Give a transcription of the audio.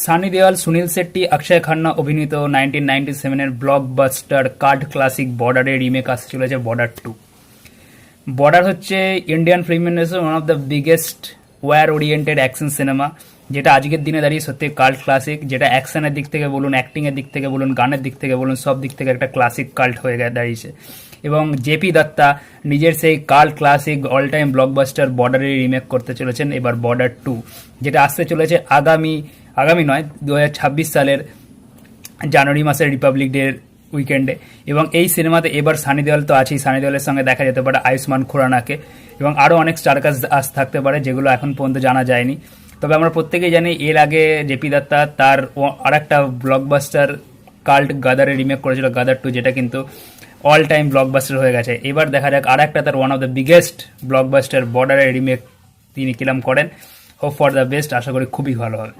সানি দেওয়াল, সুনীল শেট্টি, অক্ষয় খান্না অভিনীত 1997-এর ব্লকবাস্টার কাল্ট ক্লাসিক বর্ডারের রিমেক আসতে চলেছে বর্ডার 2। বর্ডার হচ্ছে ইন্ডিয়ান ফিল্ম ইন্ডাস্ট্রির one of the biggest war oriented action cinema, যেটা আজকের দিনে দাঁড়িয়ে সত্যি কাল্ট ক্লাসিক, যেটা অ্যাকশনের দিক থেকে বলুন, অ্যাক্টিংয়ের দিক থেকে বলুন, গানের দিক থেকে বলুন, সব দিক থেকে একটা ক্লাসিক কাল্ট হয়ে দাঁড়িয়েছে। এবং জেপি দত্তা নিজের সেই cult classic all time blockbuster বর্ডারের রিমেক করতে চলেছেন এবার বর্ডার 2, যেটা আসতে চলেছে আগামী নয় 2026 সালের জানুয়ারি মাসের রিপাবলিক ডে উইকেন্ডে। এবং এই সিনেমাতে এবার সানি দেওয়াল তো আছেই, সানি দেওয়ালের সঙ্গে দেখা যেতে পারে আয়ুষ্মান খুরানাকে, এবং আরও অনেক স্টার কাস্ট থাকতে পারে যেগুলো এখন পর্যন্ত জানা যায়নি। তবে আমরা প্রত্যেকেই জানি এর আগে জেপি দত্তা তার আরেকটা ব্লকবাস্টার কাল্ট গাদারের রিমেক করেছিল, গাদার 2, যেটা কিন্তু অল টাইম ব্লকবাস্টার হয়ে গেছে। এবার দেখা যাক আর একটা তার one of the biggest blockbuster বর্ডারের রিমেক তিনি কিরম করেন। হোপ ফর দ্য বেস্ট, আশা করি খুবই ভালো হবে।